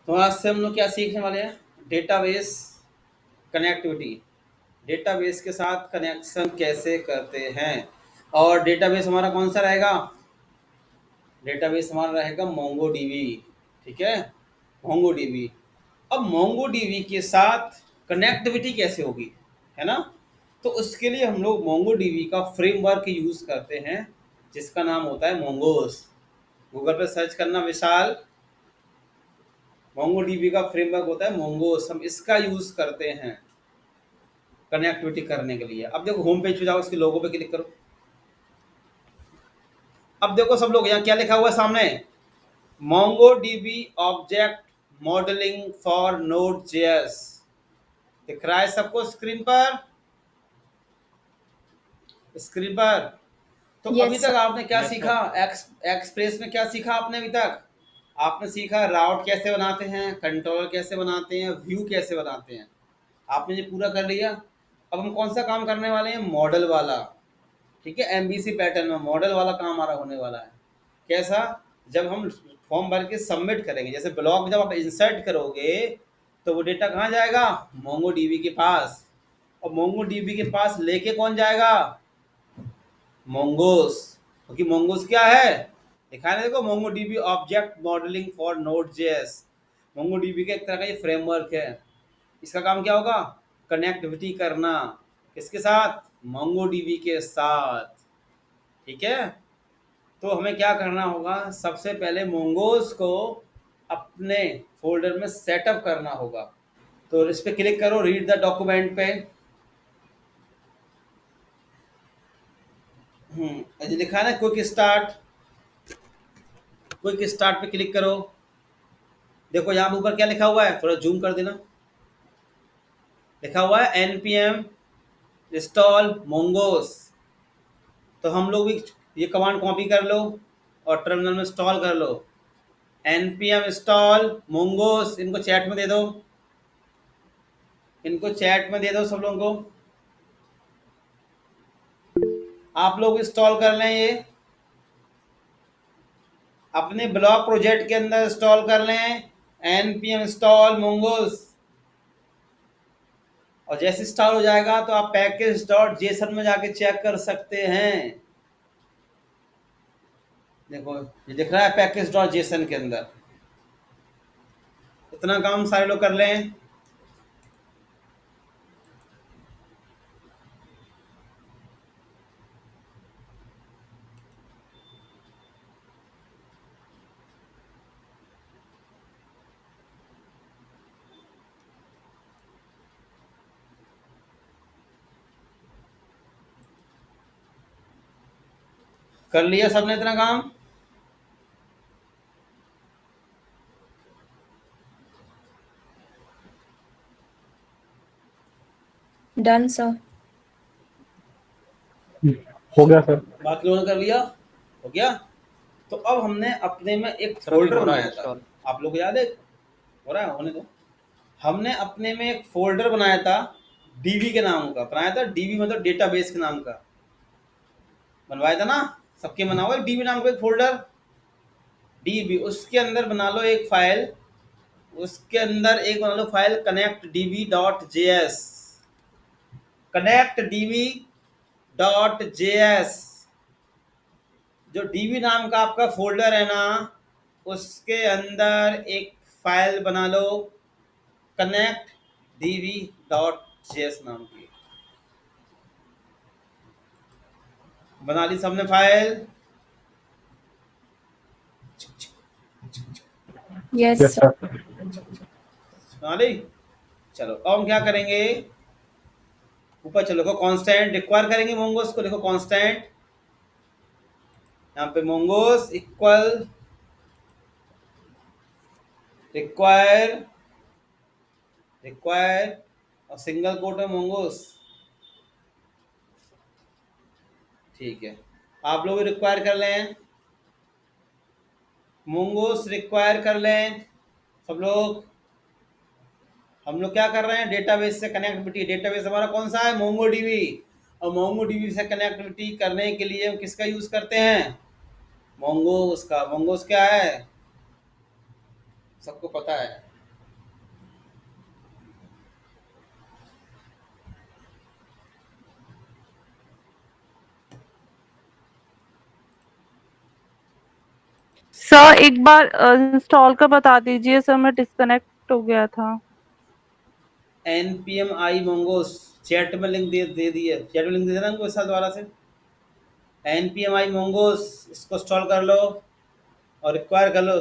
तो आज से हम लोग क्या सीखने वाले हैं? Database connectivity. डेटाबेस के साथ कनेक्शन कैसे करते हैं। और डेटाबेस हमारा कौन सा रहेगा? डेटाबेस हमारा रहेगा मोंगो डीबी। ठीक है, मोंगो डीबी। अब मोंगो डीबी के साथ कनेक्टिविटी कैसे होगी, है ना? तो उसके लिए हम लोग मोंगो डीबी का फ्रेमवर्क यूज करते हैं, जिसका नाम होता है मोंगोस। गूगल पे सर्च करना विशाल, मोंगो डीबी का फ्रेमवर्क होता है मोंगोस। हम इसका यूज करते हैं कनेक्टिविटी करने के लिए। अब देखो होम पेज पे जाओ, इसके लोगो पे क्लिक करो। अब देखो सब लोग, यहाँ क्या लिखा हुआ है सामने? Mongo dB object modelling for node JS. दिख रहा है सबको स्क्रीन पर? स्क्रीन पर। तो अभी यस तक सर। आपने क्या यस सीखा? सर। एक्सप्रेस में क्या सीखा आपने अभी तक? आपने सीखा राउट कैसे बनाते हैं, कंट्रोलर कैसे बनाते हैं, व्यू कैसे बनाते हैं। आपने ये पूरा कर लिया। अब हम कौन सा काम करने वाले हैं? मॉडल वाला। ठीक है, एमबीसी पैटर्न में मॉडल वाला काम हमारा होने वाला है। कैसा? जब हम फॉर्म भर के सबमिट करेंगे, जैसे ब्लॉग जब आप इंसर्ट करोगे, तो वो डेटा कहाँ जाएगा? मोंगो डीबी के पास। और मोंगो डीबी के पास लेके कौन जाएगा? मोंगोस। क्योंकि मोंगोस क्या है? दिखाने देखो, Mongo dB object modelling for node JS. Mongo dB का एक तरह का ये फ्रेमवर्क है। इसका काम क्या होगा? कनेक्टिविटी करना। किसके साथ? मोंगो डीबी के साथ। ठीक है, तो हमें क्या करना होगा? सबसे पहले मोंगोस को अपने फोल्डर में सेटअप करना होगा। तो इस पे क्लिक करो, रीड द डॉक्यूमेंट पे। ये लिखा है ना क्विक स्टार्ट। क्विक स्टार्ट पे क्लिक करो। देखो यहाँ ऊपर क्या लिखा हुआ है, थोड़ा जूम कर देना। लिखा हुआ है npm इंस्टॉल मोंगोस। तो हम लोग भी ये कमांड कॉपी कर लो और टर्मिनल में इंस्टॉल कर लो। npm install mongoose. इनको चैट में दे दो, इनको चैट में दे दो सब लोगों को। आप लोग इंस्टॉल कर लें, ये अपने ब्लॉग प्रोजेक्ट के अंदर इंस्टॉल कर लें npm इंस्टॉल मोंगोस। और जैसे इंस्टॉल हो जाएगा तो आप पैकेज डॉट जेसन में जाके चेक कर सकते हैं। देखो ये दिख रहा है पैकेज डॉट जेसन के अंदर। इतना काम सारे लोग कर लें। कर लिया सबने इतना काम? Done sir. हो गया सर। बाकी लोगों ने कर लिया? हो गया। तो अब हमने अपने में एक सर अभी फोल्डर हो रहा है बनाया था। इंस्टॉल। आप लोग को याद है? हो रहा है, होने दो। हमने अपने में एक फोल्डर बनाया था, डीबी के नाम का बनाया था। डीबी मतलब डेटाबेस के नाम का बनवाया था ना। सबके बना हुआ डीबी नाम का एक फोल्डर। डीबी, उसके अंदर बना लो एक फाइल। उसके अंदर एक बना लो file connect DB dot JS. Connect DB dot JS. जो डीबी नाम का आपका फोल्डर है ना, उसके अंदर एक फाइल बना लो कनेक्ट डीबी डॉट जेएस नाम की। बना ली सबने file? Yes yes sir. Sir. बना ली? चलो अब हम क्या करेंगे? ऊपर चलो, देखो कांस्टेंट रिक्वायर करेंगे मोंगोस को। देखो कांस्टेंट, यहाँ पे मोंगोस इक्वल रिक्वायर, रिक्वायर और सिंगल कोट में मोंगोस। ठीक है, आप लोग रिक्वायर कर लें, मोंगोस रिक्वायर कर लें सब लोग। हम लोग क्या कर रहे हैं? डेटाबेस से कनेक्टिविटी। डेटाबेस हमारा कौन सा है? Mongo dB. और मोंगो डीबी से कनेक्टिविटी करने के लिए हम किसका यूज करते हैं? मोंगोस का। मोंगोस क्या है? सबको पता है। सर एक बार इंस्टॉल कर बता दीजिए सर, मैं डिस्कनेक्ट हो गया था। npm i mongoose चैट में लिंक दे दिए, चैट में लिंक दे देना उनको इस साल दोबारा से। npm i mongoose इसको इंस्टॉल कर लो और रिक्वायर कर लो।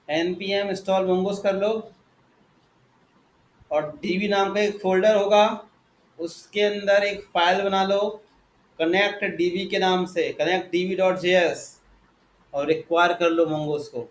npm इंस्टॉल mongoose कर लो और db नाम का एक फोल्डर होगा, उसके अंदर एक फाइल बना लो कनेक्ट db के नाम से, कनेक्ट db.js, और रिक्वायर कर लो mongoose को।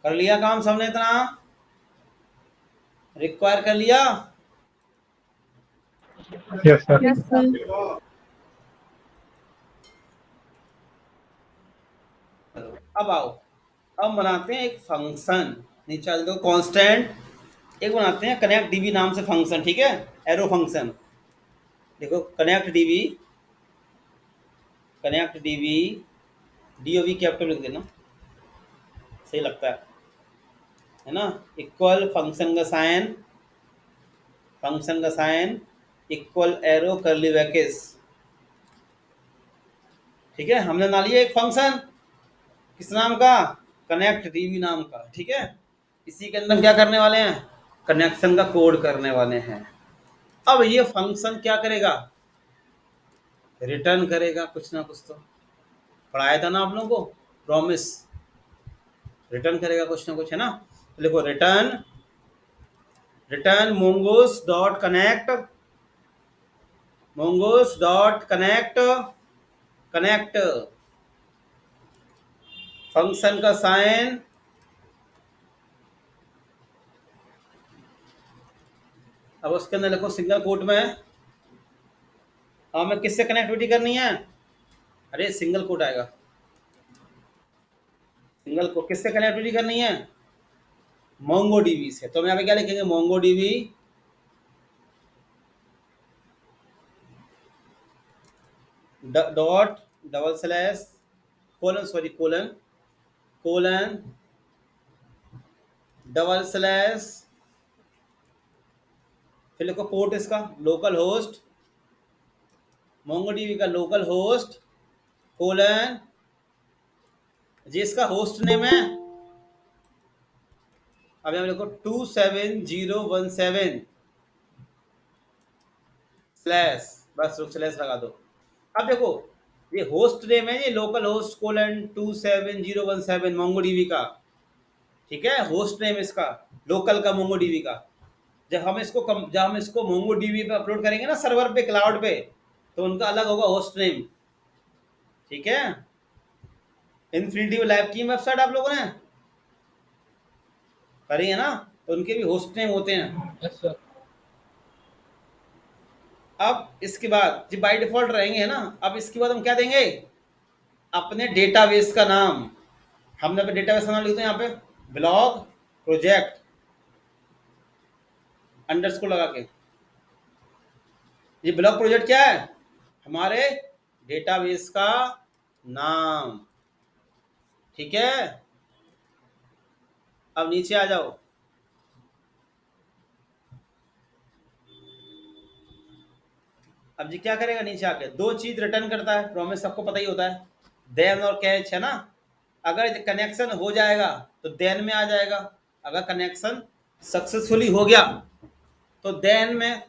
कर लिया काम सबने इतना? रिक्वायर कर लिया? Yes sir. Yes, sir. अब आओ, अब बनाते हैं एक फंक्शन, नीचे आ दो कांस्टेंट, एक बनाते हैं कनेक्ट डीबी नाम से फंक्शन, ठीक है, एरो फंक्शन। देखो connect DB, connect DB, DOV capital लिख देना, सही लगता है ना। इक्वल फंक्शन का साइन, फंक्शन का sign equal arrow curly brackets, ठीक है। हमने बना लिया एक फंक्शन, किस नाम का? कनेक्ट डीबी नाम का, ठीक है। इसी के अंदर क्या करने वाले हैं? कनेक्शन का कोड करने वाले हैं। अब ये फंक्शन क्या करेगा? रिटर्न करेगा कुछ ना कुछ, तो पढ़ाया था ना आप लोगों को, प्रॉमिस, रिटर्न करेगा कुछ ना कुछ, है ना। तो देखो return, return mongoose dot connect, mongoose dot connect, connect function का साइन, अब उसके अंदर लिखो सिंगल कोट में, हमें किससे कनेक्टिविटी करनी है? अरे सिंगल कोट आएगा, सिंगल कोट किससे कनेक्टिविटी करनी है? MongoDB से। तो हम यहाँ पे क्या लिखेंगे? MongoDB dot double slash colon, sorry colon, colon double slash, फिर लिखो पोर्ट इसका लोकल होस्ट, MongoDB का लोकल होस्ट, कोलन जिसका होस्ट नेम है, अब यहाँ लिखो 27017 स्लैश, बस स्लैश लगा दो। अब देखो ये होस्ट नेम है, ये लोकल होस्ट कोलन 27017 MongoDB का, ठीक है, होस्ट नेम इसका लोकल का MongoDB का। जब हम इसको MongoDB पे अपलोड करेंगे ना सर्वर पे, क्लाउड पे, तो उनका अलग होगा होस्ट नेम, ठीक है। इन्फिनिटी लैब की वेबसाइट आप लोगों ने करी है ना, तो उनके भी होस्ट नेम होते हैं। Yes sir. अब इसके बाद जो बाय डिफॉल्ट रहेंगे, है ना, अब इसके बाद हम क्या देंगे? अपने डेटाबेस का नाम। हमने अपने डेटाबेस का नाम लिखते हैं यहाँ पे ब्लॉग प्रोजेक्ट अंडरस्कोर लगा के। ये ब्लॉग प्रोजेक्ट क्या है? हमारे डेटाबेस का नाम, ठीक है। अब नीचे आ जाओ, अब जी क्या करेगा? नीचे आके दो चीज रिटर्न करता है, प्रॉमिस सबको पता ही होता है, देन और कैच, है ना। अगर कनेक्शन हो जाएगा तो देन में आ जाएगा, अगर कनेक्शन सक्सेसफुली हो गया तो देन में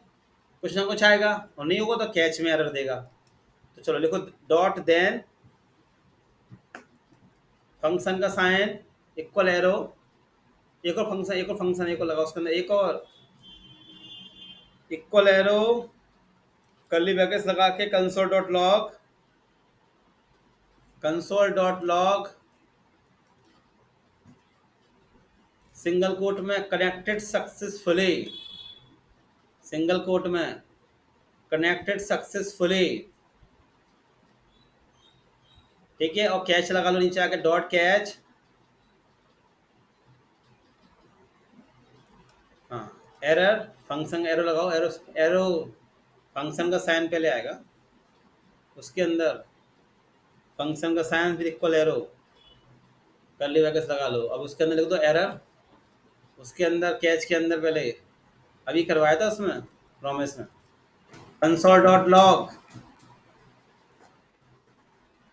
कुछ ना कुछ आएगा, और नहीं होगा तो कैच में एरर देगा। तो चलो लिखो डॉट देन, फंक्शन का साइन इक्वल एरो, एक और फंक्शन, एक और फंक्शन, एक और लगा उसके अंदर, एक और इक्वल एरो कर्ली ब्रैकेट्स लगा के console dot log, console dot log single quote में कनेक्टेड सक्सेसफुली, सिंगल कोट में कनेक्टेड सक्सेसफुली, ठीक है, और कैच लगा लो नीचे आके, डॉट कैच। हाँ, एरर, फंक्शन एरो लगाओ, एरो एरो फंक्शन का साइन पहले आएगा, उसके अंदर फंक्शन का साइन फिर इक्वल एरो, कर्ली ब्रैकेट्स लगा लो। अब उसके अंदर लिख दो एरर, उसके अंदर कैच के अंदर पहले अभी करवाया था उसमें प्रॉमिस में, कंसोल डॉट लॉग,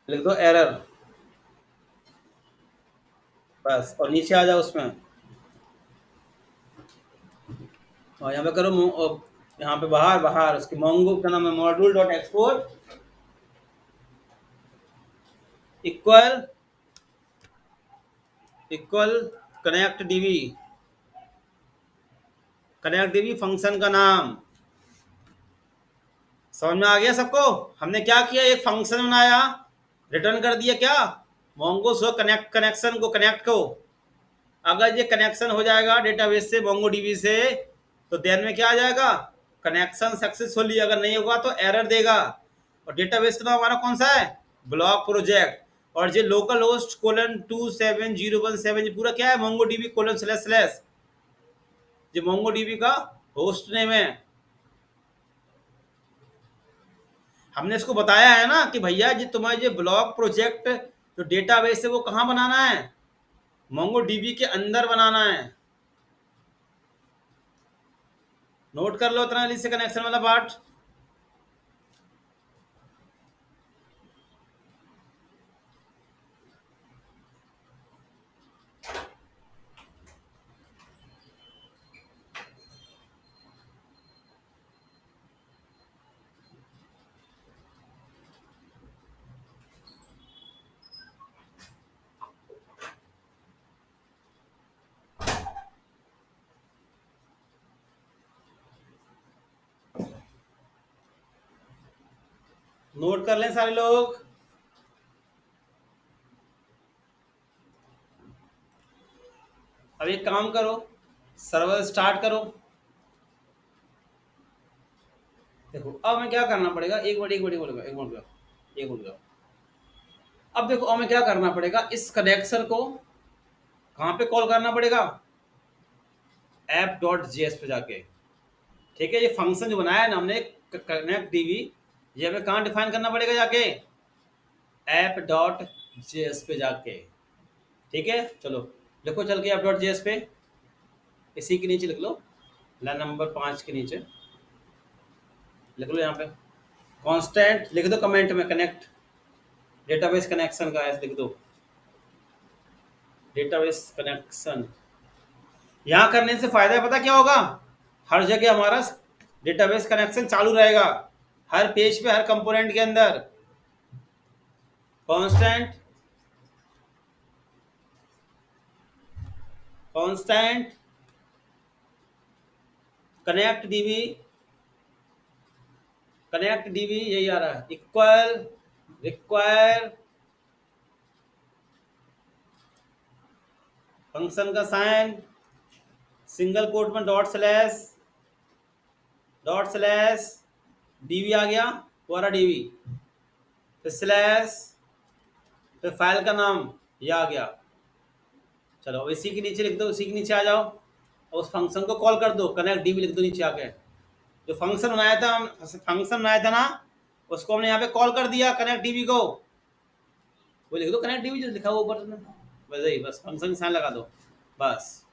लिख दो एरर बस, और नीचे आ जाओ उसमें, और यहाँ पे करो यहाँ पे बाहर बाहर उसके मोंगो का नाम है module dot export equal equal connect DB, connect dB function का नाम। समझ में आ गया सबको? हमने क्या किया, एक फंक्शन बनाया, रिटर्न कर दिया क्या, मोंगो सो कनेक्शन को, कनेक्ट को। अगर ये कनेक्शन हो जाएगा डेटाबेस से, मोंगो डीबी से, तो देन में क्या आ जाएगा, कनेक्शन सक्सेसफुली। अगर नहीं होगा तो एरर देगा। और डेटाबेस का नाम हमारा कौन सा है, ब्लॉक प्रोजेक्ट। और ये लोकल होस्ट :27017 पूरा क्या है, मोंगो डीबी :// ये मोंगो डीबी का होस्ट नेम है। हमने इसको बताया है ना कि भैया जी तुम्हारे ये ब्लॉक प्रोजेक्ट जो डेटाबेस है वो कहाँ बनाना है, मोंगो डीबी के अंदर बनाना है। नोट कर लो इतना से कनेक्शन वाला पार्ट। नोट कर लें सारे लोग। अब एक काम करो, सर्वर स्टार्ट करो। देखो अब हमें क्या करना पड़ेगा, एक मिनट अब देखो हमें क्या करना पड़ेगा, इस कनेक्शन को कहाँ पे कॉल करना पड़ेगा, app.js पे जाके। ठीक है, ये फंक्शन जो बनाया है ना हमने कनेक्ट डीबी, ये हमें कहाँ डिफाइन करना पड़ेगा, जाके app.js पे जाके। ठीक है, चलो लिखो चल के app.js पे, इसी के नीचे लिख लो, लाइन नंबर 5 के नीचे लिख लो, यहाँ पे कांस्टेंट लिख दो, कमेंट में कनेक्ट डेटाबेस कनेक्शन का ऐसे लिख दो, डेटाबेस कनेक्शन। यहाँ करने से फायदा पता क्या होगा, हर जगह हमारा डेटाबेस कनेक्शन चालू रहेगा, हर पेज पे, हर कंपोनेंट के अंदर। कांस्टेंट कांस्टेंट कनेक्ट डीबी यही आ रहा है, इक्वल रिक्वायर फंक्शन का साइन सिंगल कोट में डॉट स्लैश डीबी आ गया, पूरा डीबी, फिर स्लैश, फिर फाइल का नाम ये आ गया। चलो अब इसी के नीचे लिख दो, इसी के नीचे आ जाओ और उस फंक्शन को कॉल कर दो, कनेक्ट डीबी लिख दो नीचे आके। जो फंक्शन बनाया था ना, उसको हमने यहाँ पे कॉल कर दिया, कनेक्ट डीबी को, वो लिख दो कनेक्ट डीबी जो लिखा हुआ ऊपर में, वैसे ही बस फंक्शन साइन लगा दो बस।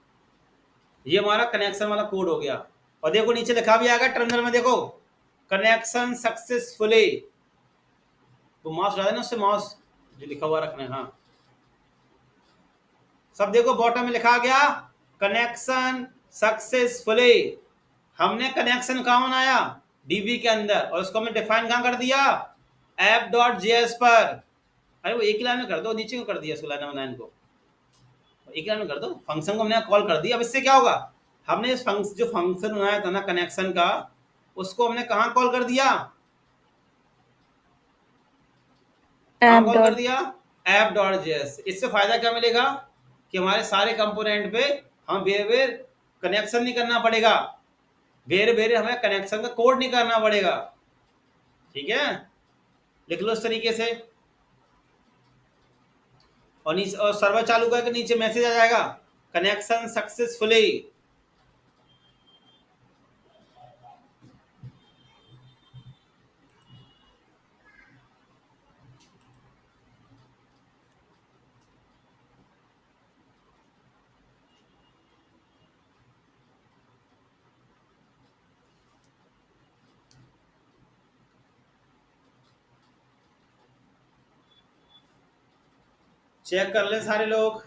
ये हमारा कनेक्शन वाला कोड हो गया। और देखो नीचे लिखा भी आएगा टर्मिनल में, देखो कनेक्शन सक्सेसफुली, तो माउस डाले ना, उससे माउस जो लिखा हुआ रखना है। हाँ सब देखो बॉटम में लिखा गया कनेक्शन सक्सेसफुली। हमने कनेक्शन कहाँ बनाया, डीबी के अंदर, और उसको हमने डिफाइन कहाँ कर दिया, app.js पर। अरे वो एक लाइन में कर दो, नीचे को कर दिया इसको, लाइन नंबर 9 को एक लाइन में कर दो, फंक्शन को हमने कॉल कर दिया। अब इससे क्या होगा, हमने इस जो फंक्शन बनाया था ना कनेक्शन का, उसको हमने कहाँ कॉल कर दिया, कहाँ कॉल कर दिया, app.js। इससे फायदा क्या मिलेगा कि हमारे सारे कंपोनेंट पे हम बेर बेर कनेक्शन नहीं करना पड़ेगा। वेर वेर हमें कनेक्शन का कोड नहीं करना पड़ेगा। ठीक है, लिख लो इस तरीके से। और नीचे और सर्वर चालू करके नीचे मैसेज आ जाएगा कनेक्शन सक्सेसफुली। चेक कर ले सारे लोग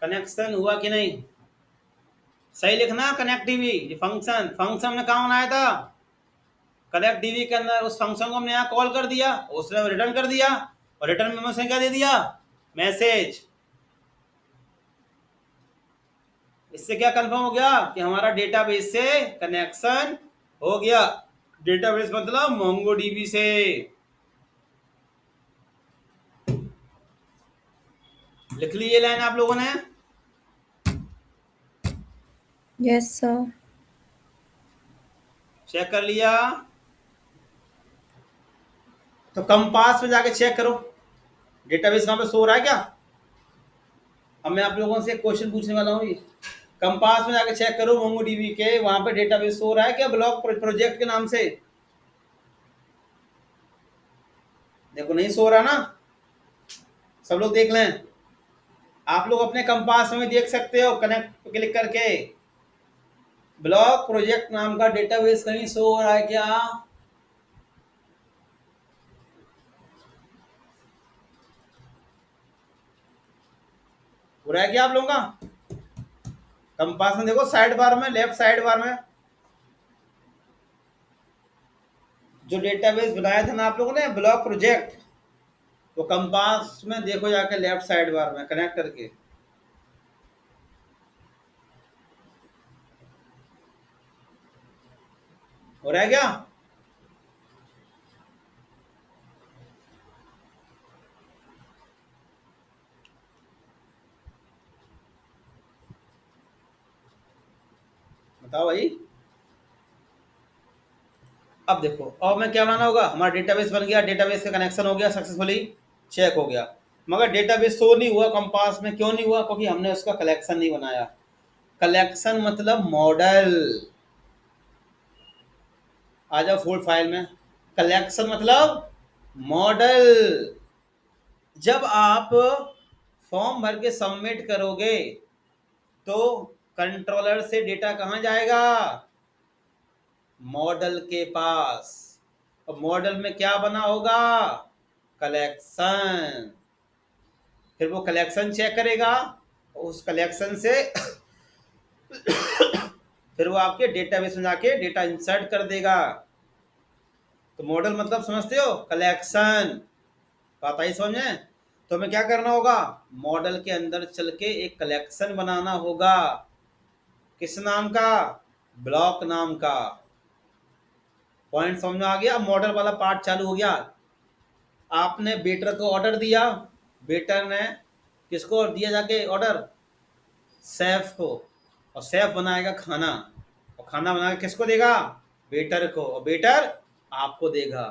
कनेक्शन हुआ कि नहीं। सही लिखना कनेक्टिविटी फंक्शन, फंक्शन ने कहाँ बनाया था, कनेक्टिविटी के अंदर। उस फंक्शन को हमने यहाँ कॉल कर दिया, उसने रिटर्न कर दिया, और रिटर्न में हमने क्या दे दिया, मैसेज। इससे क्या कंफर्म हो गया कि हमारा डेटाबेस से कनेक्शन हो गया। डेटाबेस मतलब मोंगोडीबी से। लिख ली ये लाइन आप लोगों ने। Yes, sir. चेक कर लिया। तो कंपास में जाके चेक करो डेटाबेस कहां पे सो रहा है क्या। अब मैं आप लोगों से एक क्वेश्चन पूछने वाला हूँ। कंपास में जाके चेक करो मोंगोडीबी के, वहां पे डेटाबेस सो रहा है क्या ब्लॉक प्रोजेक्ट के नाम से। देखो नहीं सो रहा ना, सब लोग देख लें। आप लोग अपने कंपास में देख सकते हो, कनेक्ट क्लिक करके ब्लॉक प्रोजेक्ट नाम का डेटाबेस कहीं शो हो रहा है क्या। हो रहा है क्या आप लोगों का। कंपास में देखो साइड बार में, लेफ्ट साइड बार में जो डेटाबेस बनाया था ना आप लोगों ने ब्लॉक प्रोजेक्ट, वो कंपास में देखो जाके लेफ्ट साइड बार में कनेक्ट करके। हो रहा है क्या। बताओ भाई। अब देखो, अब मैं क्या बनाना होगा, हमारा डेटाबेस बन गया, डेटाबेस का कनेक्शन हो गया सक्सेसफुली, चेक हो गया। मगर डेटाबेस शो नहीं हुआ कंपास में, क्यों नहीं हुआ, क्योंकि हमने उसका कलेक्शन नहीं बनाया। कलेक्शन मतलब मॉडल। आ जाओ फुल फाइल में। कलेक्शन मतलब मॉडल। जब आप फॉर्म भर के सबमिट करोगे तो कंट्रोलर से डेटा कहाँ जाएगा, मॉडल के पास। और मॉडल में क्या बना होगा, कलेक्शन। फिर वो कलेक्शन चेक करेगा, उस कलेक्शन से फिर वो आपके डेटाबेस में जाके डेटा इंसर्ट कर देगा। तो मॉडल मतलब समझते हो, कलेक्शन। बात आई समझ में। तो हमें क्या करना होगा, मॉडल के अंदर चल के एक कलेक्शन बनाना होगा। किस नाम का, ब्लॉक नाम का। पॉइंट समझ में आ गया। अब मॉडल वाला पार्ट चालू हो गया। आपने वेटर को ऑर्डर दिया, वेटर ने किसको दिया जाके ऑर्डर, शेफ को। और शेफ बनाएगा खाना, और खाना बना के किसको देगा, वेटर को, और वेटर आपको देगा।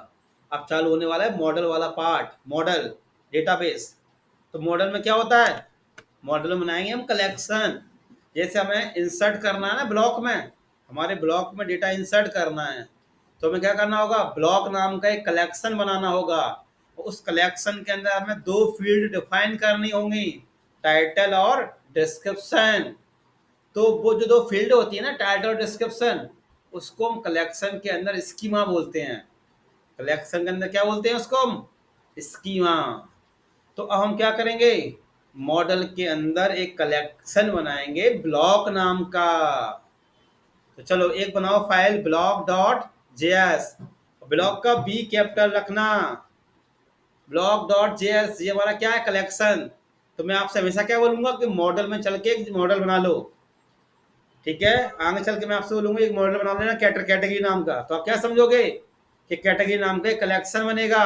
अब चालू होने वाला है मॉडल वाला पार्ट, मॉडल डेटाबेस। तो मॉडल में क्या होता है, मॉडल में बनाएंगे हम कलेक्शन। जैसे हमें इंसर्ट करना है ना ब्लॉक में, हमारे ब्लॉक में डेटा इंसर्ट करना है, तो हमें क्या करना होगा, ब्लॉक नाम का एक कलेक्शन बनाना होगा। उस कलेक्शन के अंदर हमें दो फील्ड डिफाइन करनी होंगी, टाइटल और डिस्क्रिप्शन। तो वो जो दो फील्ड होती है ना, टाइटल और डिस्क्रिप्शन, उसको हम कलेक्शन के अंदर स्कीमा बोलते हैं। कलेक्शन के अंदर क्या बोलते हैं उसको हम, स्कीमा। तो अब हम क्या करेंगे, मॉडल के अंदर एक कलेक्शन बनाएंगे ब्लॉक नाम का। तो चलो एक बनाओ file block dot JS, block का बी कैपिटल रखना, ब्लॉक डॉट जेएस, ये हमारा क्या है, कलेक्शन। तो मैं आपसे हमेशा क्या बोलूंगा कि मॉडल में चल के एक मॉडल बना लो। ठीक है, आगे चल के मैं आपसे बोलूंगा एक मॉडल बना लेना कैटेगरी नाम का, तो आप क्या समझोगे कि कैटेगरी नाम का एक कलेक्शन बनेगा।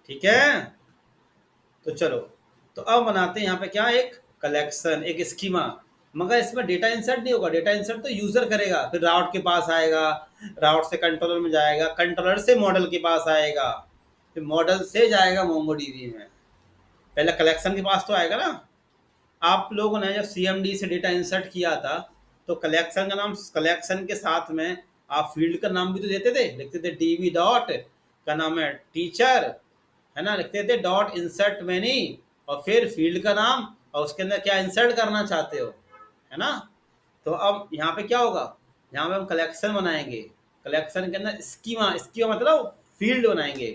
ठीक है, तो चलो, तो अब बनाते हैं यहाँ पे क्या, एक कलेक्शन, एक स्कीमा। मगर इसमें डेटा इंसर्ट नहीं होगा, डेटा इंसर्ट तो यूजर करेगा, फिर राउट के पास आएगा, राउट से कंट्रोलर में जाएगा, कंट्रोलर से मॉडल के पास आएगा, फिर मॉडल से जाएगा मोंगोडीबी में, पहले कलेक्शन के पास तो आएगा ना। आप लोगों ने जब सीएमडी से डेटा इंसर्ट किया था तो कलेक्शन का नाम, कलेक्शन के साथ में आप फील्ड का नाम भी तो देते थे, लिखते थे डीबी डॉट का नाम है टीचर, है ना, लिखते थे डॉट इंसर्ट मैनी, और फिर फील्ड का नाम और उसके अंदर क्या इंसर्ट करना चाहते हो, है ना। तो अब यहाँ पे क्या होगा, यहाँ पे हम कलेक्शन बनाएंगे, कलेक्शन के अंदर स्कीमा, स्कीमा मतलब फील्ड बनाएंगे,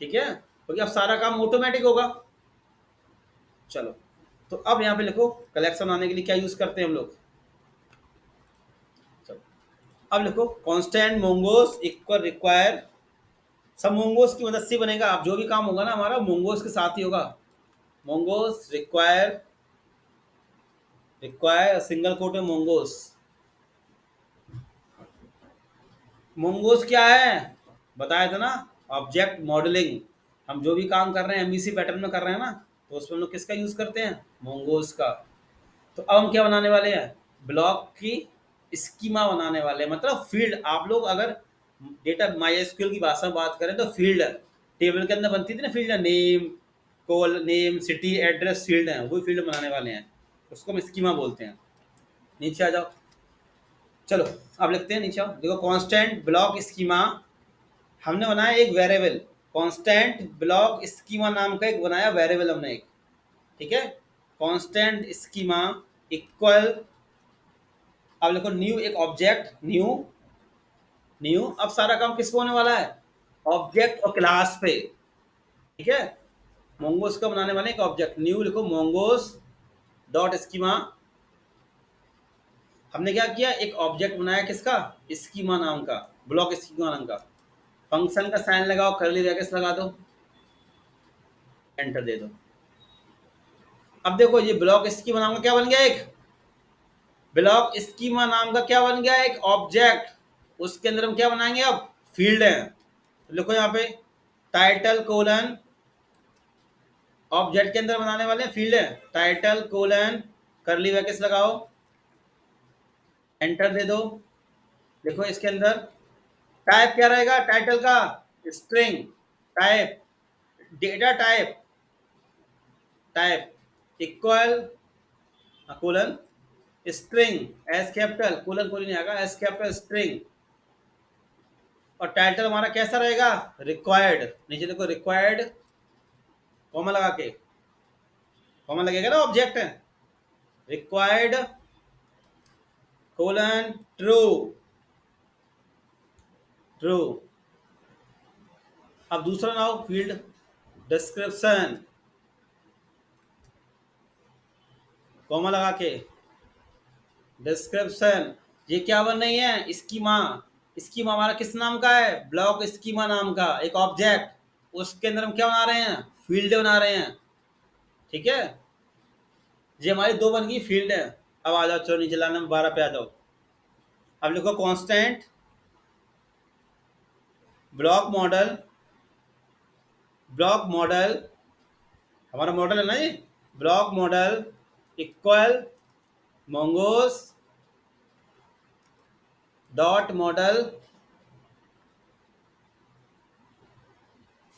ठीक है, क्योंकि अब सारा काम ऑटोमेटिक होगा। चलो, तो अब यहाँ पे लिखो कलेक्शन आने के लिए क्या यूज करते हैं हम लोग। चलो, अब लिखो कांस्टेंट मोंगोस इक्वल रिक्वायर, सब मोंगोस की मदद से बनेगा, अब जो भी काम होगा ना हमारा मोंगोस के साथ ही होगा। Mongoose require, require single quote में मोंगोस, मोंगोस क्या है बताया था ना, ऑब्जेक्ट मॉडलिंग, हम जो भी काम कर रहे हैं एमबीसी पैटर्न में कर रहे हैं ना, तो उसमें हम लोग किसका यूज करते हैं, मोंगोस का। तो अब हम क्या बनाने वाले हैं, ब्लॉक की स्कीमा बनाने वाले हैं, मतलब फील्ड। आप लोग अगर डेटा माईएसक्यूएल की भाषा में बात करें तो फील्ड है, टेबल के अंदर बनती थी ना field, name, call, name, city, address, field है, वही फील्ड बनाने वाले हैं, उसको हम स्कीमा बोलते हैं। नीचे आ जाओ, चलो अब लिखते हैं, नीचे आओ, देखो कांस्टेंट ब्लॉक स्कीमा, हमने बनाया एक वेरिएबल, कांस्टेंट ब्लॉक स्कीमा नाम का एक बनाया वेरिएबल हमने एक, ठीक है, कांस्टेंट स्कीमा इक्वल, अब देखो न्यू एक ऑब्जेक्ट, न्यू, न्यू, अब सारा काम किसको होने वाला है, ऑब्जेक्ट और क्लास पे, ठीक है, मोंगोस का बनाने वाले एक ऑब्जेक्ट, न्यू लिखो मोंगोस डॉट स्कीमा, हमने क्या किया एक ऑब्जेक्ट बनाया किसका, स्कीमा नाम का, ब्लॉक स्कीमा नाम का, फंक्शन का साइन लगाओ, कर्ली ब्रैकेट्स लगा दो, एंटर दे दो। अब देखो ये ब्लॉक स्कीमा नाम का क्या बन गया, एक ब्लॉक स्कीमा नाम का क्या बन गया, एक ऑब्जेक्ट, उसके अंदर हम क्या बनाएंगे, अब फील्ड है, तो लिखो यहाँ पे टाइटल कोलन, ऑब्जेक्ट के अंदर बनाने वाले फील्ड है, टाइटल कोलन करली ब्रैकेट्स लगाओ, एंटर दे दो। देखो इसके अंदर टाइप क्या रहेगा, टाइटल का string type, data type, type equal colon string S capital, colon colon नहीं आएगा, एस कैपिटल स्ट्रिंग, और टाइटल हमारा कैसा रहेगा, रिक्वायर्ड, नीचे देखो रिक्वायर्ड, कॉमा लगा के, कॉमा लगेगा ना, ऑब्जेक्ट है, रिक्वायर्ड कोलन ट्रू, ट्रू। अब दूसरा नाउ फील्ड डिस्क्रिप्शन, कॉमा लगा के, डिस्क्रिप्शन, ये क्या बन रही है, स्कीमा, स्कीमा हमारा किस नाम का है, ब्लॉक स्कीमा नाम का एक ऑब्जेक्ट, उसके अंदर हम क्या बना रहे हैं, फील्ड बना रहे हैं, ठीक है, ये हमारी दो बन गई फील्ड है। अब आ जाओ, चलो नीचे लाइन नंबर 12 पे आ जाओ, अब लिखो constant block model, block model हमारा मॉडल है ना ये, block model equal mongoose dot model,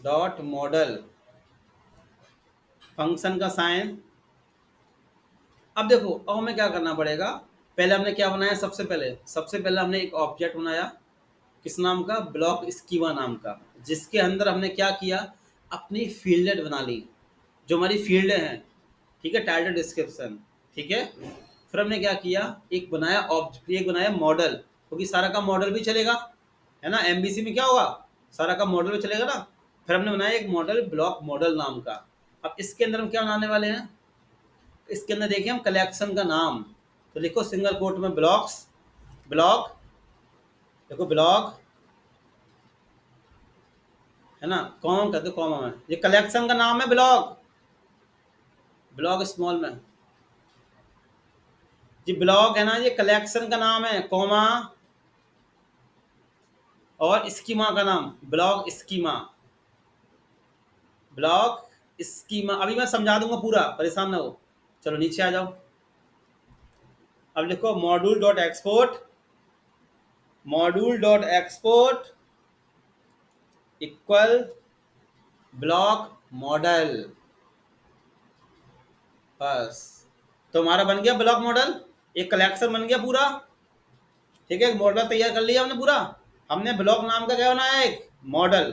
dot model function का साइन। अब देखो अब हमें क्या करना पड़ेगा, पहले हमने क्या बनाया, सबसे पहले हमने एक ऑब्जेक्ट बनाया, किस नाम का, ब्लॉक स्कीमा नाम का, जिसके अंदर हमने क्या किया, अपनी फील्ड बना ली, जो हमारी फील्ड है, ठीक है, टाइटल डिस्क्रिप्शन, ठीक है, फिर हमने क्या किया, एक बनाया ऑब्जेक्ट, एक बनाया मॉडल, क्योंकि सारा का मॉडल भी चलेगा, है ना, एमबीसी में क्या होगा, सारा का मॉडल भी चलेगा ना। फिर हमने बनाया एक मॉडल ब्लॉक मॉडल नाम का। अब इसके अंदर हम क्या बनाने वाले हैं, इसके अंदर देखिए हम कलेक्शन का नाम, तो लिखो सिंगल कोट में ब्लॉक्स, ब्लॉक, देखो ब्लॉक, है ना, कॉमा कर दो, कॉमा में, ये कलेक्शन का नाम है ब्लॉक, ब्लॉक स्मॉल में, ये ब्लॉक है ना, ये कलेक्शन का नाम है, कॉमा, और स्कीमा का नाम ब्लॉक स्कीमा, ब्लॉक स्कीमा, अभी मैं समझा दूंगा पूरा, परेशान ना हो। चलो नीचे आ जाओ, अब लिखो module dot export equal block model. बस, तो हमारा बन गया ब्लॉक मॉडल, एक कलेक्शन बन गया पूरा। ठीक है, मॉडल तैयार कर लिया हमने पूरा। हमने ब्लॉक नाम का क्या बनाया, एक मॉडल।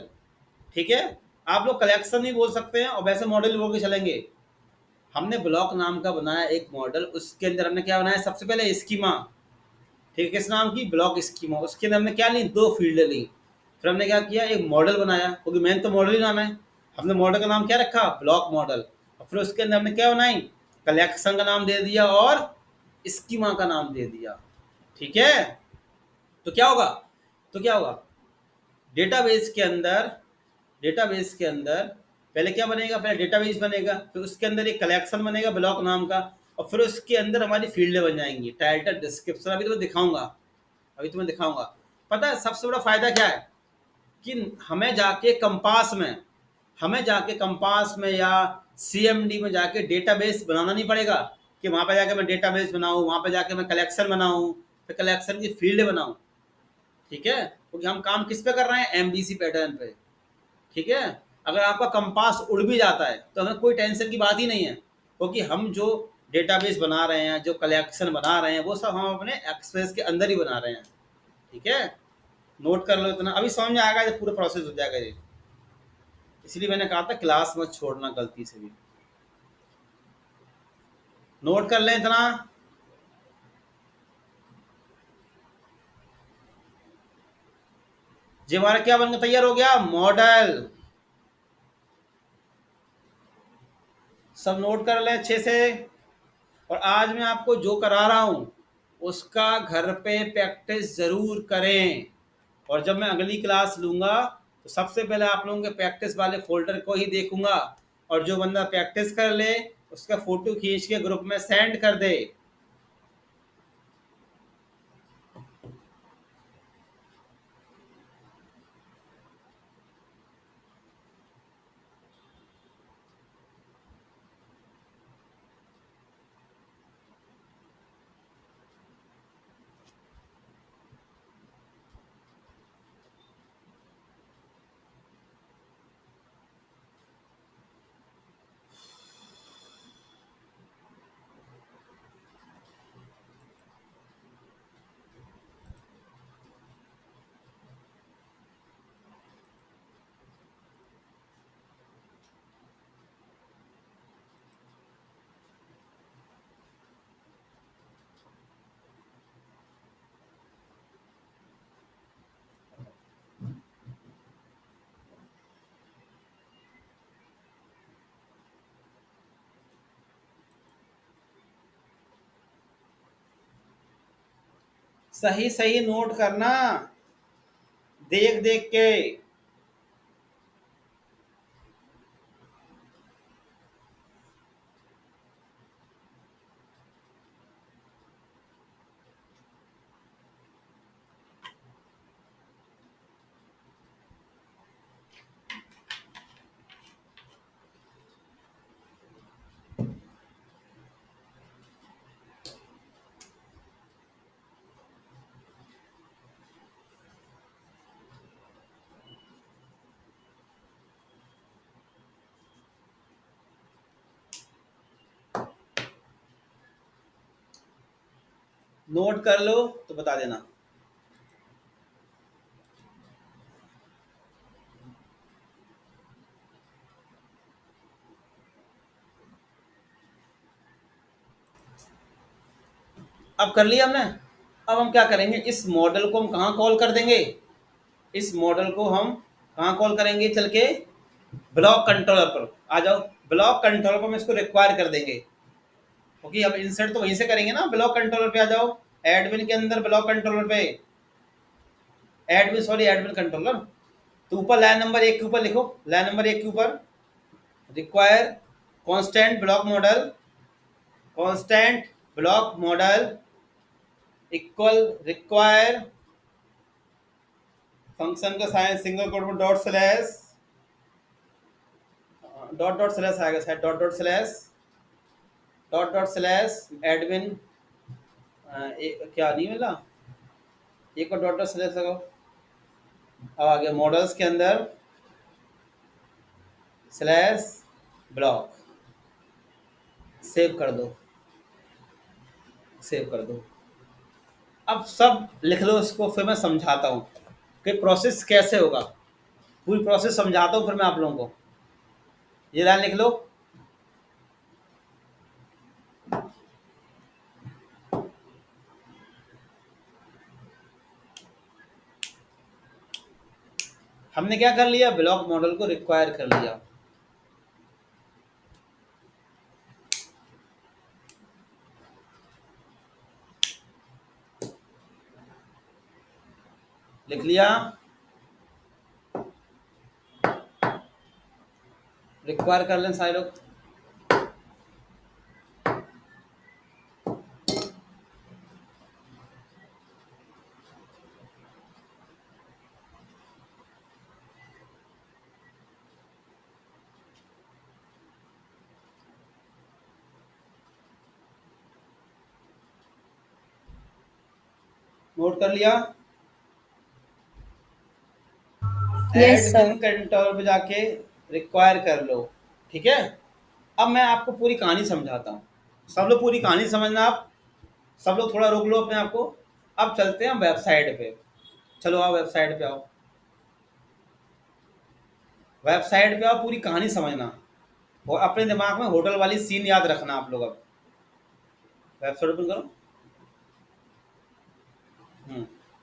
ठीक है, आप लोग कलेक्शन भी बोल सकते हैं और वैसे मॉडल बोल के चलेंगे। हमने ब्लॉक नाम का बनाया एक मॉडल, उसके अंदर हमने क्या बनाया, सबसे पहले स्कीमा। ठीक है, किस नाम की, ब्लॉक स्कीमा। उसके अंदर हमने क्या ली, 2 फील्ड ली। फिर हमने क्या किया, एक मॉडल बनाया, क्योंकि मेन तो मॉडल ही नाम है। हमने मॉडल का नाम क्या रखा, ब्लॉक मॉडल। और फिर उसके अंदर हमने क्या बनाई, कलेक्शन का नाम दे दिया और स्कीमा का नाम दे दिया। ठीक है, तो क्या होगा, तो क्या होगा, डेटाबेस के अंदर पहले क्या बनेगा, पहले डेटाबेस बनेगा, फिर उसके अंदर एक कलेक्शन बनेगा ब्लॉक नाम का, और फिर उसके अंदर हमारी फील्डें बन जाएंगी, टाइटल, डिस्क्रिप्शन। अभी तो मैं दिखाऊंगा। पता है सबसे बड़ा फायदा क्या है, कि हमें जाके कंपास में या सीएमडी में जाके डेटाबेस बनाना नहीं पड़ेगा, कि वहां पे जाके मैं डेटाबेस बनाऊं, वहां पे जाके मैं कलेक्शन बनाऊं, फिर कलेक्शन की फील्ड बनाऊं। ठीक है, क्योंकि हम काम किस पे कर रहे हैं, एमबीसी पैटर्न पे। ठीक है, अगर आपका कंपास उड़ भी जाता है तो हमें कोई टेंशन की बात ही नहीं है, क्योंकि हम जो डेटाबेस बना रहे हैं, जो कलेक्शन बना रहे हैं, वो सब हम अपने एक्सप्रेस के अंदर ही बना रहे हैं। ठीक है, नोट कर लो इतना, अभी समझ में आएगा जब पूरा प्रोसेस हो जाएगा ये। इसलिए मैंने कहा था क्लास मत छोड़ना गलती से भी। नोट कर लें इतना। जी, हमारा क्या बनकर तैयार हो गया, मॉडल। सब नोट कर लें अच्छे से। और आज मैं आपको जो करा रहा हूं उसका घर पे प्रैक्टिस जरूर करें। और जब मैं अगली क्लास लूंगा तो सबसे पहले आप लोगों के प्रैक्टिस वाले फोल्डर को ही देखूंगा, और जो बंदा प्रैक्टिस कर ले उसका फोटो खींच के ग्रुप में सेंड कर दे। सही सही नोट करना, देख देख के। नोट कर लो तो बता देना। अब कर लिया हमने। अब हम क्या करेंगे, इस मॉडल को हम कहाँ कॉल कर देंगे, इस मॉडल को हम कहाँ कॉल करेंगे, चल के ब्लॉक कंट्रोलर पर आ जाओ। ब्लॉक कंट्रोलर पर हम इसको रिक्वायर कर देंगे, क्योंकि अब इंसर्ट तो वहीं से करेंगे ना। ब्लॉक कंट्रोलर पे आ जाओ, एडमिन के अंदर ब्लॉक कंट्रोलर पे, एडमिन कंट्रोलर। तो ऊपर लाइन नंबर 1 के ऊपर लिखो, लाइन नंबर 1 के ऊपर require constant block model equal require, function का साइन सिंगल कोट में डॉट डॉट स्लैश आएगा शायद, डॉट डॉट स्लैश एडमिन क्या नहीं मिला, एक और डॉट स्लैश लगाओ। अब आगे मॉडल्स के अंदर स्लैश ब्लॉक, सेव कर दो, सेव कर दो। अब सब लिख लो इसको, फिर मैं समझाता हूँ कि प्रोसेस कैसे होगा। पूरी प्रोसेस समझाता हूँ फिर मैं आप लोगों को। ये लाइन लिख लो, हमने क्या कर लिया, ब्लॉक मॉडल को रिक्वायर कर लिया। लिख लिया, रिक्वायर कर लें सारे लोग। नोट कर लिया। Yes, admin sir. कंट्रोल पे जाके रिक्वायर कर लो, ठीक है। अब मैं आपको पूरी कहानी समझाता हूँ, सब लोग पूरी कहानी समझना। आप सब लोग थोड़ा रोक लो अपने आप को। अब चलते हैं वेबसाइट पे। चलो आओ वेबसाइट पे आओ, वेबसाइट पे आओ, पूरी कहानी समझना और अपने दिमाग में होटल वाली सीन याद रखना आप लोग। अब वेबसाइट ओपन करो।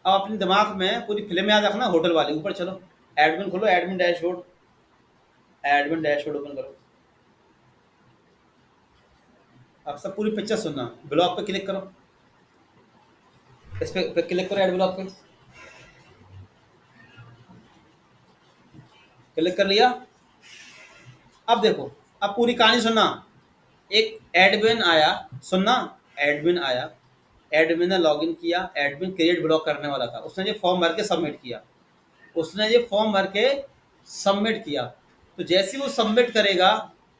अब अपने दिमाग में पूरी फिल्म याद रखना होटल वाली। ऊपर चलो, एडमिन खोलो, admin dashboard, admin dashboard open करो। अब सब पूरी पिक्चर सुनना। ब्लॉग पे क्लिक करो, इस पे क्लिक करो, एड ब्लॉग पे क्लिक कर लिया। अब देखो, अब पूरी कहानी सुनना। एक एडमिन आया, सुनना। एडमिन आया, एडमिन ने लॉगिन किया, एडमिन क्रिएट ब्लॉक करने वाला था, उसने ये फॉर्म भर के सबमिट किया। उसने ये फॉर्म भर के सबमिट किया, तो जैसे ही वो सबमिट करेगा,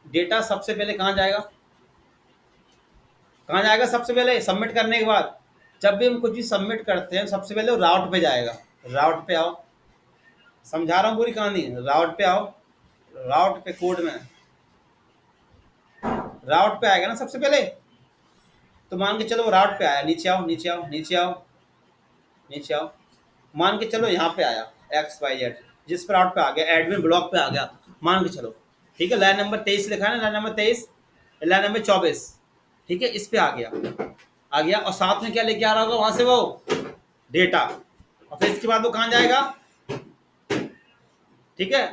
डेटा सबसे पहले कहाँ जाएगा, कहाँ जाएगा सबसे पहले सबमिट करने के बाद। जब भी हम कुछ भी सबमिट करते हैं, सबसे पहले वो राउट पे जाएगा। राउट पे आओ, समझा रहा हूँ पूरी कहानी। राउट पे आओ, राउट पे कोड में राउट पे आएगा ना सबसे पहले। तो मान के चलो वो राउट पे आया, नीचे आओ, नीचे आओ, नीचे आओ, नीचे आओ। मान के चलो यहाँ पे आया, XYZ, जिस पर राउट पे आ गया, एडमिन ब्लॉक पे आ गया, मान के चलो। ठीक है, लाइन नंबर 23 लिखा है ना, लाइन नंबर 23, लाइन नंबर 24। ठीक है, इस पे आ गया, आ गया। और साथ में क्या लेके आ रहा होगा वहां से, वो डेटा। और फिर इसके बाद वो कहाँ जाएगा, ठीक है,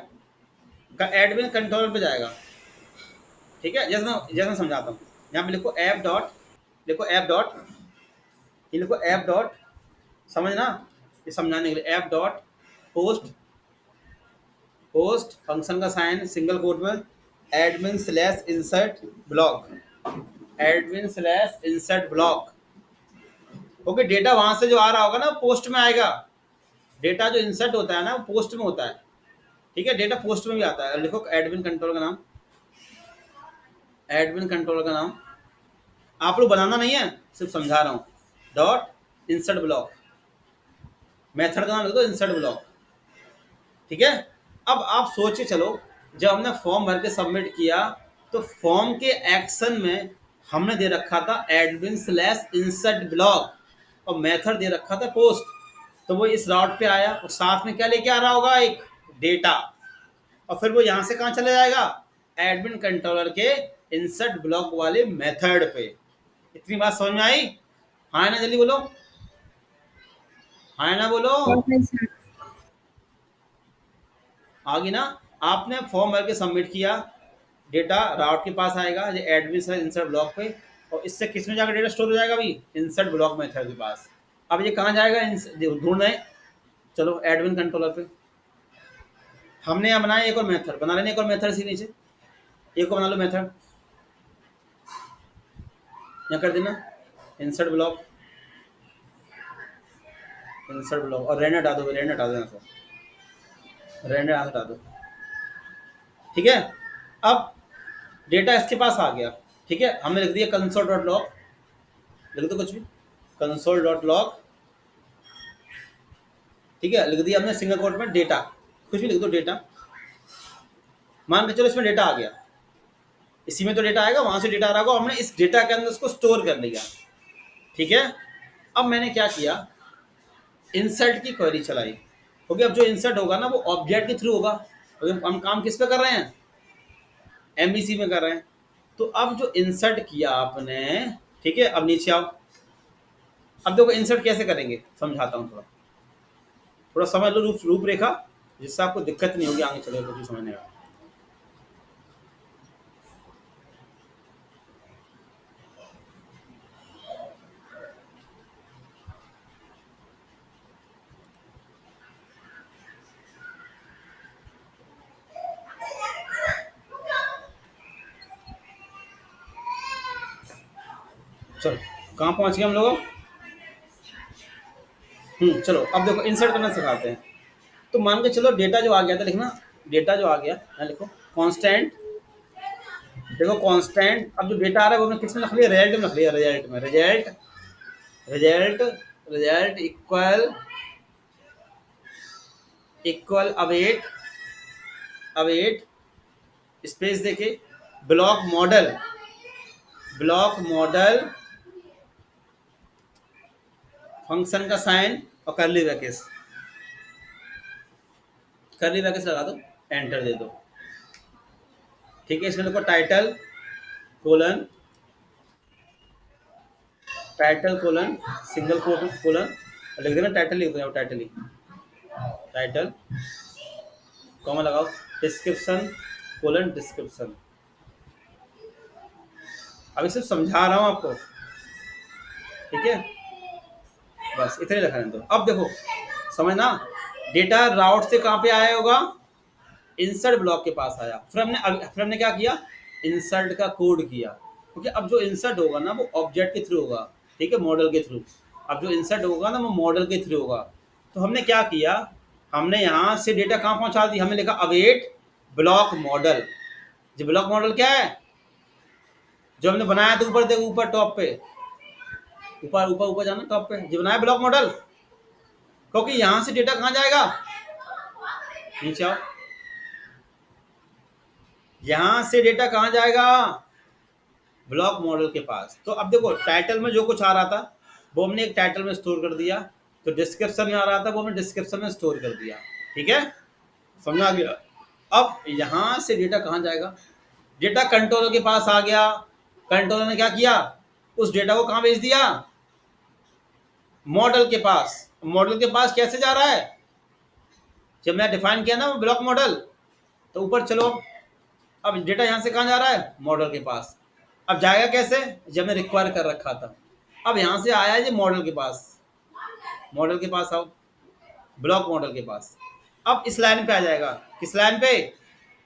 एडमिन कंट्रोल पे जाएगा। ठीक है, जैसे मैं समझाता हूँ। यहाँ पे लिखो ऐप डॉट, लिखो ऐप डॉट, ये लिखो ऐप डॉट, समझना, ये समझाने के लिए। App dot post, post function का साइन सिंगल कोट में, admin slash insert block, admin slash insert block. Okay, data वहां से जो आ रहा होगा ना, पोस्ट में आएगा। डेटा जो इंसर्ट होता है ना, वो पोस्ट में होता है। ठीक है, डेटा पोस्ट में भी आता है। लिखो एडमिन कंट्रोल का नाम, एडमिन कंट्रोल का नाम आप लोग बनाना नहीं है, सिर्फ समझा रहा हूँ। डॉट इंसर्ट ब्लॉक, मेथड का नाम लिख दो इंसर्ट ब्लॉक। ठीक है। अब आप सोचे चलो, जब हमने फॉर्म भर के सबमिट किया, तो फॉर्म के एक्शन में हमने दे रखा था एडमिन स्लैश इंसर्ट ब्लॉक और मेथड दे रखा था पोस्ट। तो वो इस राउट पे आया और साथ में क्या लेके आ रहा होगा, एक डेटा। और फिर वो यहाँ से कहाँ चले जाएगा, एडमिन कंट्रोलर के इंसर्ट ब्लॉक वाले मेथड पे। इतनी बात समझ में आई? हाँ ना, जल्दी बोलो, हाँ ना बोलो। Yes, sir. आगे ना, आपने फॉर्म भर के सबमिट किया, डेटा राउट के पास आएगा, ये एडमिन से इंसर्ट ब्लॉक पे, और इससे किस में जाकर डेटा स्टोर हो जाएगा अभी, इंसर्ट ब्लॉक मेथड के पास। अब ये कहाँ जाएगा, ढूंढ रहे हैं। चलो एडमिन कंट्रोलर पे, हमने यहाँ बनाया एक और मेथड, बना लेना एक और मेथड से नीचे, एक और बना लो मेथड, यहाँ कर देना इंसर्ट ब्लॉक, इंसर्ट ब्लॉक, और रेंडर हटा दो, रेंडर हटा दो यहाँ से, रेंडर यहाँ से हटा दो। ठीक है, अब डेटा इसके पास आ गया। ठीक है, हमने लिख दिया कंसोल डॉट लॉग, लिख दो कुछ भी, कंसोल डॉट लॉग, ठीक है, लिख दिया हमने सिंगल कोट में डेटा, कुछ भी लिख दो डेटा, मान के चलो इसमें डेटा आ गया, इसी में तो डेटा आएगा, वहां से डेटा आ रहा होगा, हमने इस डेटा के अंदर उसको स्टोर कर लिया, ठीक है। अब मैंने क्या किया, इंसर्ट की क्वेरी चलाई, क्योंकि अब जो इंसर्ट होगा ना वो ऑब्जेक्ट के थ्रू होगा, क्योंकि हम काम किस पे कर रहे हैं, एमबीसी में कर रहे हैं। तो अब जो इंसर्ट किया आपने, ठीक है, अब नीचे आओ, अब देखो इंसर्ट कैसे करेंगे समझाता हूँ, थोड़ा थोड़ा समझ लो रूपरेखा, जिससे आपको दिक्कत नहीं होगी आगे चले कुछ समझने में। चलो कहाँ पहुंच गए हम लोग, चलो अब देखो इंसर्ट करना सिखाते हैं। तो मान के चलो डेटा जो आ गया था, लिखना डेटा जो आ गया, यहाँ लिखो कांस्टेंट, देखो कांस्टेंट, अब जो डेटा आ रहा है वो हमने किस में रख लिया, रिजल्ट में रख लिया, रिजल्ट में, result result result equal equal await, await space देके block model, block model function का साइन और करली ब्रैकेट्स, करली ब्रैकेट्स लगा दो, एंटर दे दो, ठीक है। इसमें लिखो title colon, title colon single quote colon, लिख देना टाइटल, लिख दो टाइटल ही, टाइटल कॉमा लगाओ, डिस्क्रिप्शन कोलन डिस्क्रिप्शन। अभी सिर्फ समझा रहा हूँ आपको, ठीक है, बस इतने लिखा रहने दो। अब देखो समझना, डेटा राउट से कहाँ पे आया होगा, इंसर्ट ब्लॉक के पास आया, फिर हमने क्या किया, इंसर्ट का कोड किया, क्योंकि अब जो इंसर्ट होगा ना वो ऑब्जेक्ट के थ्रू होगा, ठीक है, मॉडल के थ्रू। अब जो इंसर्ट होगा ना वो मॉडल के थ्रू होगा। तो हमने क्या किया, हमने यहाँ से डेटा कहाँ पहुँचा दी, हमने लिखा अवेट ब्लॉक मॉडल। जो ब्लॉक मॉडल क्या है, जो हमने बनाया था, ऊपर देखो, ऊपर टॉप पे, ऊपर ऊपर ऊपर जाना, टॉप पे जो बनाया ब्लॉक मॉडल, क्योंकि यहाँ से डेटा कहाँ जाएगा, नीचे आओ, यहां से डेटा कहां जाएगा, ब्लॉक मॉडल के पास। तो अब देखो टाइटल में जो कुछ आ रहा था वो हमने एक टाइटल में स्टोर कर दिया, तो डिस्क्रिप्शन में आ रहा था वो हमने डिस्क्रिप्शन में स्टोर कर दिया, ठीक है, समझ आ गया। अब यहां से डेटा कहां जाएगा, डेटा कंट्रोलर के पास आ गया, कंट्रोलर ने क्या किया, उस डेटा को कहां भेज दिया, मॉडल के पास। मॉडल के पास कैसे जा रहा है, जब मैं डिफाइन किया ना ब्लॉक मॉडल, तो ऊपर चलो, अब डेटा यहाँ से कहाँ जा रहा है, मॉडल के पास। अब जाएगा कैसे, जब मैं रिक्वायर कर रखा था, अब यहाँ से आया है जी मॉडल के पास, मॉडल के पास आओ, ब्लॉक मॉडल के पास। अब इस लाइन पे आ जाएगा, किस लाइन पे,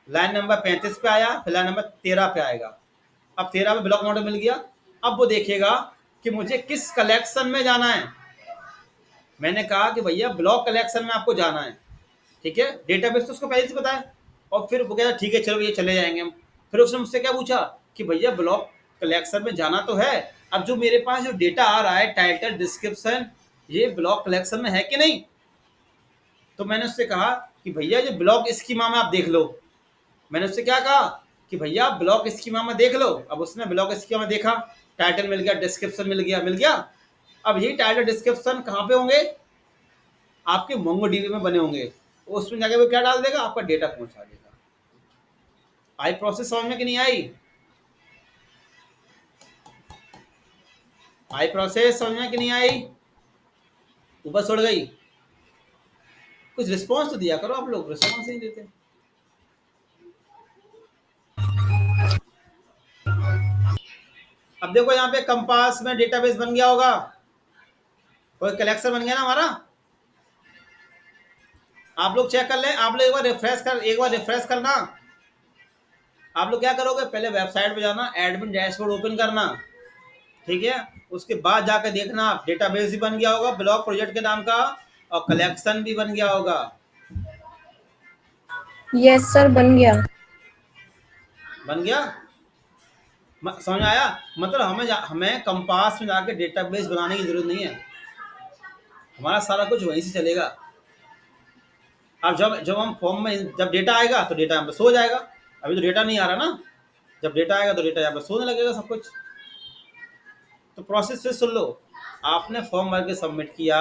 लाइन नंबर 35 पे आया, फिर लाइन नंबर 13 पे आएगा। अब 13 पे ब्लॉक मॉडल मिल गया। अब वो देखेगा कि मुझे किस कलेक्शन में जाना है, मैंने कहा कि भैया ब्लॉक कलेक्शन में आपको जाना है, ठीक है, डेटाबेस तो उसको पहले से पता है। और फिर वो कहता ठीक है चलो ये चले जाएंगे हम। फिर उसने मुझसे क्या पूछा कि भैया ब्लॉक कलेक्शन में जाना तो है, अब जो मेरे पास जो डेटा आ रहा है टाइटल डिस्क्रिप्शन, ये ब्लॉक कलेक्शन में है कि नहीं। तो मैंने उससे कहा कि भैया ये ब्लॉक स्कीमा में आप देख लो, मैंने उससे क्या कहा कि भैया ब्लॉक स्कीमा में देख लो। अब उसने ब्लॉक स्कीमा में देखा, टाइटल मिल गया, डिस्क्रिप्शन मिल गया। अब ये टाइटल डिस्क्रिप्शन कहाँ पे होंगे, आपके मोंगोडीबी में बने होंगे, उसमें जाके वो क्या डाल देगा, आपका डेटा पहुंचा देगा। आई प्रोसेस समझ में कि नहीं आई, आई प्रोसेस समझ में कि नहीं आई, ऊपर छोड़ गई, कुछ रिस्पॉन्स तो दिया करो, आप लोग रिस्पॉन्स नहीं देते। अब देखो यहाँ पे कंपास में डेटाबेस बन गया होगा, कोई कलेक्शन बन गया ना हमारा। आप लोग चेक कर लें, आप लोग एक बार रिफ्रेश करना। आप लोग क्या करोगे, पहले वेबसाइट पे जाना, एडमिन डैशबोर्ड ओपन करना, ठीक है, उसके बाद जाकर देखना डेटाबेस भी बन गया होगा ब्लॉक प्रोजेक्ट के नाम का, और कलेक्शन भी बन गया होगा। यस सर, बन गया। बन गया, समझ में आया? मतलब हमें कंपास में जाके डेटाबेस बनाने की जरूरत नहीं है, हमारा सारा कुछ वहीं से चलेगा। अब जब जब हम फॉर्म में जब डेटा आएगा तो डेटा यहाँ पर सो जाएगा। अभी तो डेटा नहीं आ रहा ना, जब डेटा आएगा तो डेटा यहाँ पर सोने लगेगा सब कुछ। तो प्रोसेस फिर सुन लो। आपने फॉर्म भर के सबमिट किया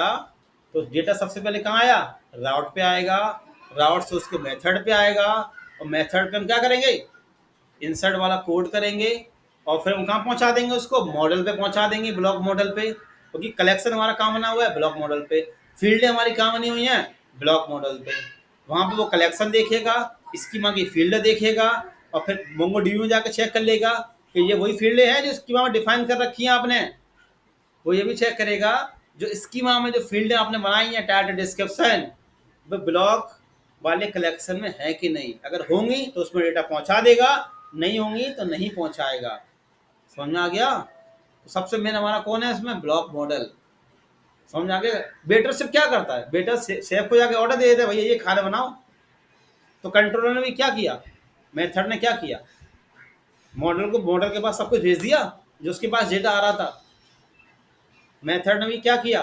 तो डेटा सबसे पहले कहाँ आया? राउट पे आएगा, राउट से उसके मेथड पे आएगा, और मेथड पे हम क्या करेंगे? इंसर्ट वाला कोड करेंगे, और फिर हम कहाँ पहुंचा देंगे? उसको मॉडल पे पहुंचा देंगे, ब्लॉक मॉडल पे, क्योंकि कलेक्शन हमारा कहाँ बना हुआ है? ब्लॉक मॉडल पे। फील्डें हमारी कहाँ बनी हुई हैं? ब्लॉक मॉडल पे। वहाँ पे वो कलेक्शन देखेगा, स्कीमा की फील्ड देखेगा, और फिर मोंगोडीबी में जाकर चेक कर लेगा कि ये वही फील्डें हैं जो स्कीमा में डिफाइन कर रखी हैं आपने। वो ये भी चेक करेगा जो स्कीमा में जो फील्डें आपने बनाई हैं, टाइटल, डिस्क्रिप्शन, वो ब्लॉक वाले कलेक्शन में है कि नहीं। अगर होंगी तो उसमें डेटा पहुंचा देगा, नहीं होंगी तो नहीं पहुंचाएगा। समझ में आ गया? तो सबसे मेन हमारा कौन है इसमें? Block model. समझ आ गया? वेटर सिर्फ क्या करता है? वेटर शेफ को जाके ऑर्डर दे देता है, भैया ये खाना बनाओ। तो कंट्रोलर ने भी क्या किया? मेथड ने क्या किया? मॉडल को मॉडल के पास सब कुछ भेज दिया जो उसके पास डेटा आ रहा था। मेथड ने भी क्या किया?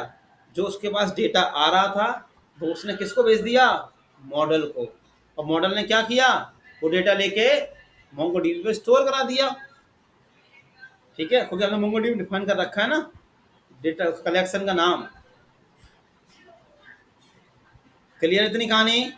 जो उसके पास डेटा आ रहा था तो उसने किसको भेज दिया? मॉडल को। और मॉडल ने क्या किया? वो डेटा लेके मोंगोडीबी पे स्टोर करा दिया। ठीक है, क्योंकि हमने मोंगोडीबी डिफाइन कर रखा है ना डेटा कलेक्शन का नाम। क्लियर इतनी कहानी?